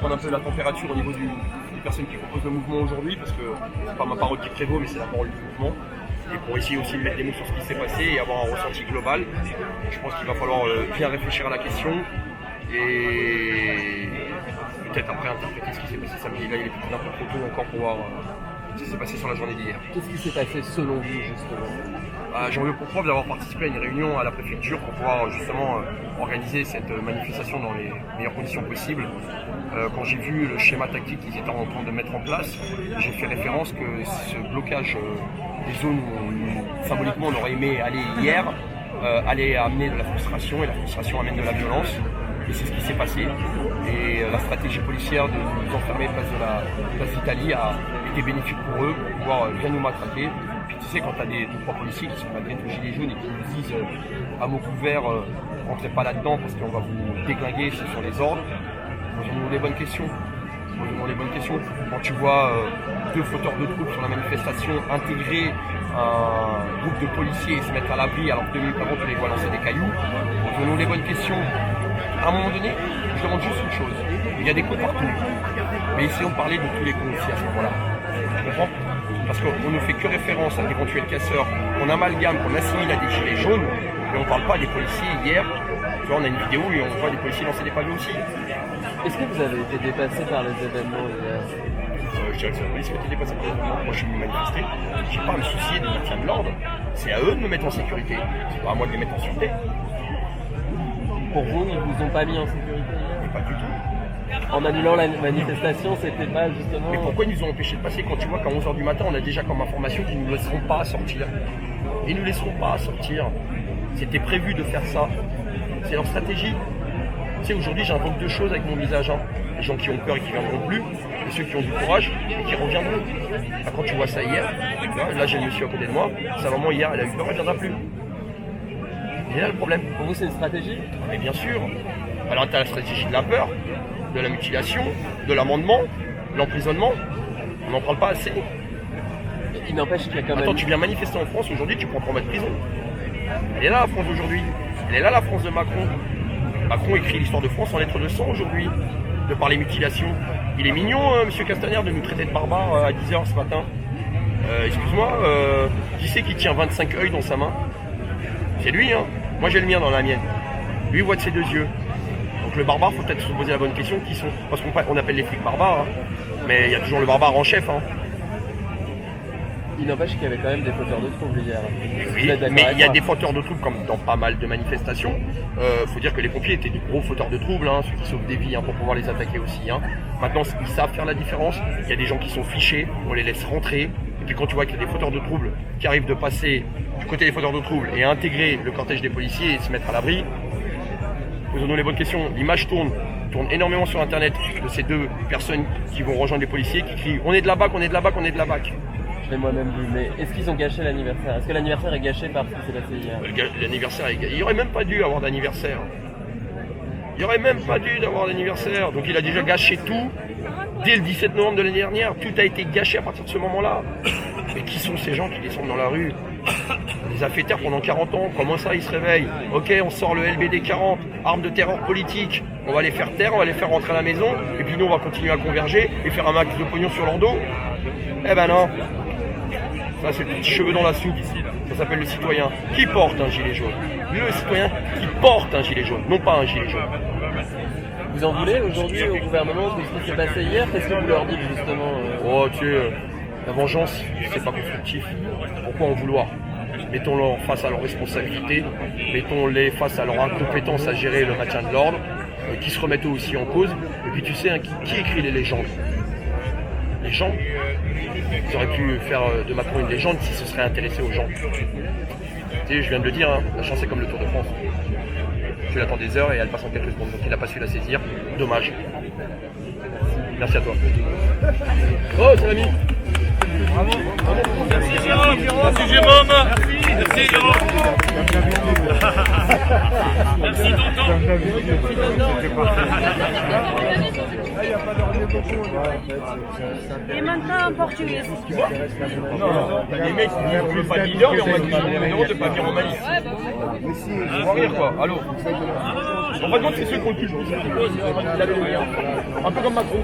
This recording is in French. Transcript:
prendre un peu la température au niveau des personnes qui composent le mouvement aujourd'hui, parce que c'est pas ma parole qui prévaut, mais c'est la parole du mouvement. Et pour essayer aussi de mettre des mots sur ce qui s'est passé et avoir un ressenti global. Je pense qu'il va falloir bien réfléchir à la question et peut-être après interpréter ce qui s'est passé samedi. Là, il est peut-être un peu trop tôt encore pour voir ce qui s'est passé sur la journée d'hier. Qu'est-ce qui s'est passé selon vous, justement? J'en veux pour preuve d'avoir participé à une réunion à la préfecture pour pouvoir justement organiser cette manifestation dans les meilleures conditions possibles. Quand j'ai vu le schéma tactique qu'ils étaient en train de mettre en place, j'ai fait référence que ce blocage des zones où symboliquement on aurait aimé aller hier allait amener de la frustration, et la frustration amène de la violence. Et c'est ce qui s'est passé. Et la stratégie policière de nous enfermer place de la place d'Italie a été bénéfique pour eux, pour pouvoir bien nous matraquer. Puis tu sais, quand tu as des trois policiers qui sont malgré tout gilets jaunes et qui nous disent à mots couverts, rentrez pas là-dedans parce qu'on va vous déglinguer, ce sont les ordres, posons-nous les bonnes questions. Quand tu vois deux fauteurs de troubles sur la manifestation intégrer un groupe de policiers et se mettre à l'abri alors que 2 minutes avant tu les vois lancer des cailloux, posons-nous les bonnes questions. À un moment donné, je demande juste une chose. Il y a des coups partout. Mais essayons de parler de tous les coups aussi à ce moment-là. Tu comprends? Parce qu'on ne fait que référence à d'éventuels casseurs qu'on amalgame, qu'on assimile à des gilets jaunes, mais on ne parle pas des policiers. Hier, tu vois, on a une vidéo et on voit des policiers lancer des pavés aussi. Est-ce que vous avez été dépassé par les événements hier? Je dirais que c'est la police qui a été dépassée par les événements. Moi, je suis venu manifester. Je n'ai pas à me soucier du maintien de l'ordre. C'est à eux de me mettre en sécurité. C'est pas à moi de les mettre en sûreté. Pour vous, ils vous ont pas mis en sécurité hier? Mais pas du tout. En annulant la manifestation, c'était pas justement... Mais pourquoi ils nous ont empêchés de passer quand tu vois qu'à 11h du matin, on a déjà comme information qu'ils ne nous laisseront pas sortir? Ils ne nous laisseront pas sortir. C'était prévu de faire ça. C'est leur stratégie. Tu sais, aujourd'hui, j'invoque deux choses avec mon visage. Les gens qui ont peur et qui ne viendront plus, et ceux qui ont du courage et qui reviendront. Quand tu vois ça hier, là j'ai le monsieur à côté de moi, sa maman hier, elle a eu peur, elle ne viendra plus. Et là le problème. Pour vous, c'est une stratégie? Mais bien sûr. Alors tu as la stratégie de la peur, de la mutilation, de l'amendement, de l'emprisonnement. On n'en parle pas assez. Il n'empêche qu'il y a quand même... Attends, tu viens manifester en France aujourd'hui, tu prends 3 mois de prison. Elle est là la France d'aujourd'hui. Elle est là la France de Macron. Macron écrit l'histoire de France en lettres de sang aujourd'hui, de par les mutilations. Il est mignon, monsieur Castaner, de nous traiter de barbares à 10h ce matin. Excuse-moi, qui c'est qui tient 25 œils dans sa main? C'est lui, hein. Moi j'ai le mien dans la mienne. Lui voit de ses 2 yeux. Donc le barbare, faut peut-être se poser la bonne question, qui sont... Parce qu'on appelle les flics barbares, hein. Mais il y a toujours le barbare en chef, hein. Il n'empêche qu'il y avait quand même des fauteurs de troubles hier. Oui, mais il y a des fauteurs de troubles comme dans pas mal de manifestations. Faut dire que les pompiers étaient des gros fauteurs de troubles, hein, ceux qui sauvent des vies, hein, pour pouvoir les attaquer aussi. Hein. Maintenant, ils savent faire la différence. Il y a des gens qui sont fichés, on les laisse rentrer. Et puis quand tu vois qu'il y a des fauteurs de troubles qui arrivent de passer du côté des fauteurs de troubles et à intégrer le cortège des policiers et se mettre à l'abri, posons-nous les bonnes questions. L'image tourne énormément sur Internet de ces deux personnes qui vont rejoindre les policiers, qui crient « On est de la BAC, on est de la BAC, on est de la BAC ». Je l'ai moi-même vu, mais est-ce qu'ils ont gâché l'anniversaire? Est-ce que l'anniversaire est gâché par ce qui s'est passé hier? L'anniversaire est gâché. Il n'y aurait même pas dû avoir d'anniversaire. Il n'y aurait même pas dû d'avoir d'anniversaire. Donc il a déjà gâché tout. Dès le 17 novembre de l'année dernière, tout a été gâché à partir de ce moment-là. Mais qui sont ces gens qui descendent dans la rue? On les a fait taire pendant 40 ans. Comment ça, ils se réveillent? Ok, on sort le LBD 40, arme de terreur politique. On va les faire taire, on va les faire rentrer à la maison. Et puis nous, on va continuer à converger et faire un max de pognon sur leur dos. Eh ben non. Ça, c'est le petit cheveu dans la soupe. Ça s'appelle le citoyen qui porte un gilet jaune. Le citoyen qui porte un gilet jaune, non pas un gilet jaune. Vous en voulez aujourd'hui au gouvernement de ce qui s'est passé hier? Qu'est-ce que vous leur dites justement Oh, tu sais, la vengeance, c'est pas constructif. Pourquoi en vouloir? Mettons-les face à leurs responsabilités, mettons-les face à leur incompétence à gérer le maintien de l'ordre, qui se remettent eux aussi en cause. Et puis tu sais, hein, qui écrit les légendes? Les gens. Ils auraient pu faire de Macron une légende s'ils se seraient intéressés aux gens. Tu sais, je viens de le dire, hein, la chance est comme le Tour de France. Tu l'attends des heures et elle passe en quelques secondes. Donc il n'a pas su la saisir. Dommage. Merci à toi. Oh, c'est l'ami. Bravo. Merci Jérôme. Merci Jérôme. Merci Jérôme. Merci Tonton. Et maintenant en portugais. Non, t'as des mecs qui disent on veut pas de leader, mais on va 10 millions d'euros de pas venir en Mali. On va rire quoi, allô. En fin de compte, c'est ceux qui ont le plus. Il avait les meilleurs. Un peu comme Macron.